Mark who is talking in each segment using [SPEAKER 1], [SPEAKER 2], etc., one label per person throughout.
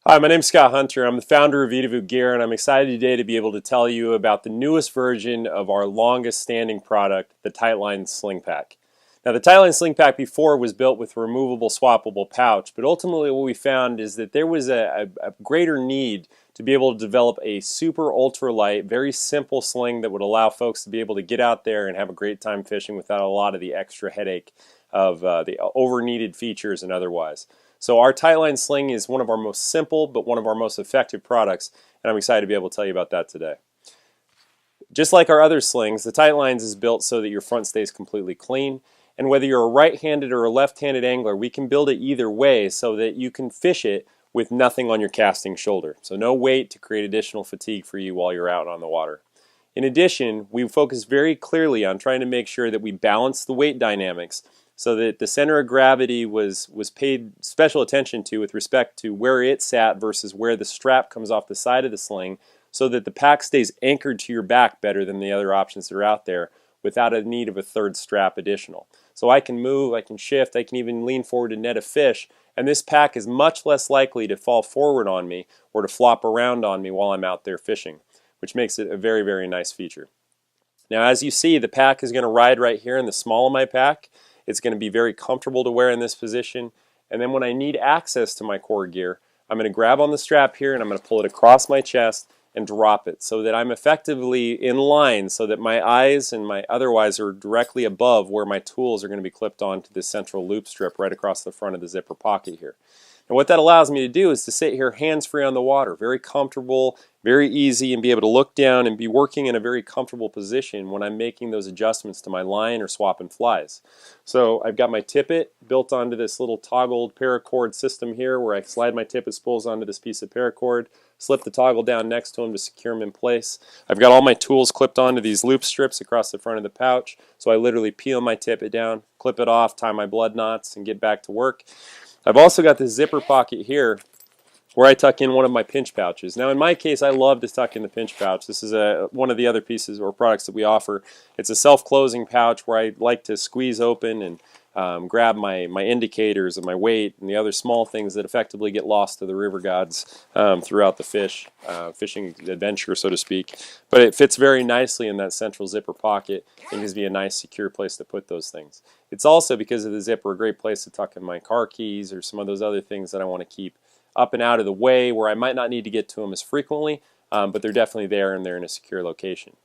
[SPEAKER 1] Hi, my name's Scott Hunter. I'm the founder of Vedavoo Gear, and I'm excited today to be able to tell you about the newest version of our longest standing product, the Tightlines Sling Pack. Now, the Tightlines Sling Pack before was built with a removable, swappable pouch, but ultimately what we found is that there was a greater need to be able to develop a super ultralight, very simple sling that would allow folks to be able to get out there and have a great time fishing without a lot of the extra headache of the over-needed features and otherwise. So our Tightline Sling is one of our most simple but one of our most effective products, and I'm excited to be able to tell you about that today. Just like our other slings, the Tightlines is built so that your front stays completely clean, and whether you're a right-handed or a left-handed angler, we can build it either way so that you can fish it with nothing on your casting shoulder. So no weight to create additional fatigue for you while you're out on the water. In addition, we focus very clearly on trying to make sure that we balance the weight dynamics so that the center of gravity was paid special attention to with respect to where it sat versus where the strap comes off the side of the sling, so that the pack stays anchored to your back better than the other options that are out there without a need of a third strap additional. So I can move, I can shift, I can even lean forward to net a fish, and this pack is much less likely to fall forward on me or to flop around on me while I'm out there fishing, which makes it a very, very nice feature. Now, as you see, the pack is going to ride right here in the small of my pack. It's going to be very comfortable to wear in this position. And then when I need access to my core gear, I'm going to grab on the strap here and I'm going to pull it across my chest and drop it so that I'm effectively in line so that my eyes and my otherwise are directly above where my tools are going to be clipped onto this central loop strip right across the front of the zipper pocket here. And what that allows me to do is to sit here hands-free on the water, very comfortable, very easy, and be able to look down and be working in a very comfortable position when I'm making those adjustments to my line or swapping flies. So I've got my tippet built onto this little toggled paracord system here where I slide my tippet spools onto this piece of paracord, slip the toggle down next to them to secure them in place. I've got all my tools clipped onto these loop strips across the front of the pouch, so I literally peel my tippet down, clip it off, tie my blood knots, and get back to work. I've also got this zipper pocket here where I tuck in one of my pinch pouches. Now in my case, I love to tuck in the pinch pouch. This is one of the other pieces or products that we offer. It's a self-closing pouch where I like to squeeze open and grab my indicators and my weight and the other small things that effectively get lost to the river gods throughout the fishing adventure, so to speak. But it fits very nicely in that central zipper pocket and gives me a nice secure place to put those things. It's also, because of the zipper, a great place to tuck in my car keys or some of those other things that I want to keep up and out of the way where I might not need to get to them as frequently, but they're definitely there and they're in a secure location.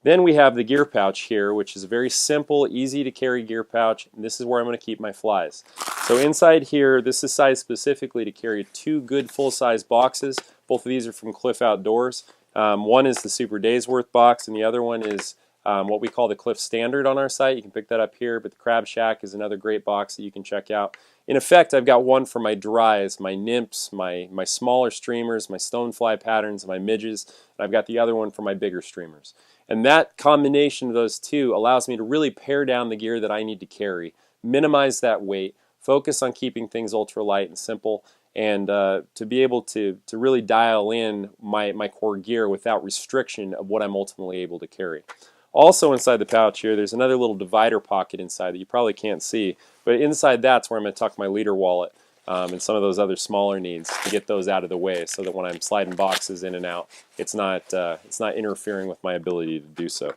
[SPEAKER 1] Then we have the gear pouch here, which is a very simple, easy to carry gear pouch, and this is where I'm going to keep my flies. So inside here, this is sized specifically to carry two good full-size boxes. Both of these are from Cliff Outdoors. One is the Super Days Worth box, and the other one is what we call the Cliff Standard on our site. You can pick that up here, but the Crab Shack is another great box that you can check out. In effect, I've got one for my dries, my nymphs, my smaller streamers, my stonefly patterns, my midges, and I've got the other one for my bigger streamers. And that combination of those two allows me to really pare down the gear that I need to carry, minimize that weight, focus on keeping things ultralight and simple, and to be able to really dial in my core gear without restriction of what I'm ultimately able to carry. Also inside the pouch here, there's another little divider pocket inside that you probably can't see, but inside that's where I'm going to tuck my leader wallet and some of those other smaller needs to get those out of the way so that when I'm sliding boxes in and out, it's not interfering with my ability to do so.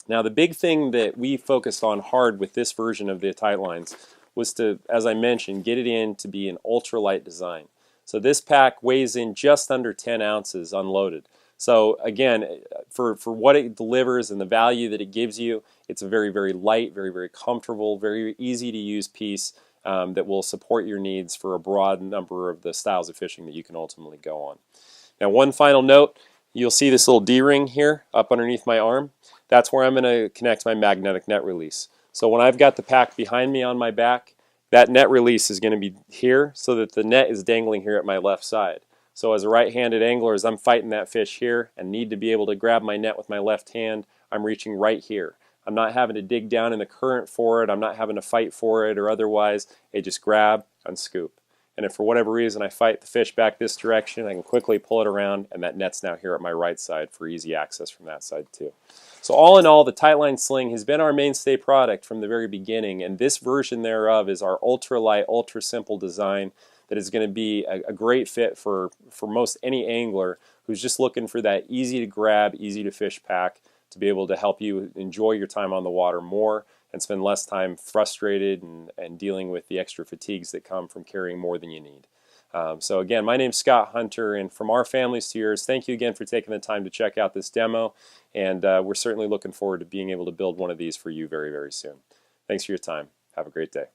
[SPEAKER 1] Now the big thing that we focused on hard with this version of the Tightlines was to, as I mentioned, get it in to be an ultralight design. So this pack weighs in just under 10 ounces unloaded. So again, for what it delivers and the value that it gives you, it's a very, very light, very, very comfortable, very easy to use piece that will support your needs for a broad number of the styles of fishing that you can ultimately go on. Now one final note, you'll see this little D-ring here up underneath my arm. That's where I'm going to connect my magnetic net release. So when I've got the pack behind me on my back, that net release is going to be here so that the net is dangling here at my left side. So as a right-handed angler, as I'm fighting that fish here and need to be able to grab my net with my left hand, I'm reaching right here. I'm not having to dig down in the current for it. I'm not having to fight for it or otherwise. I just grab and scoop. and if for whatever reason I fight the fish back this direction, I can quickly pull it around, and that net's now here at my right side for easy access from that side too. So all in all, the Tightline Sling has been our mainstay product from the very beginning, and this version thereof is our ultralight, ultra simple design that is going to be a great fit for most any angler who's just looking for that easy to grab, easy to fish pack to be able to help you enjoy your time on the water more and spend less time frustrated and dealing with the extra fatigues that come from carrying more than you need. So again, my name's Scott Hunter, and from our families to yours, thank you again for taking the time to check out this demo, and we're certainly looking forward to being able to build one of these for you very, very soon. Thanks for your time. Have a great day.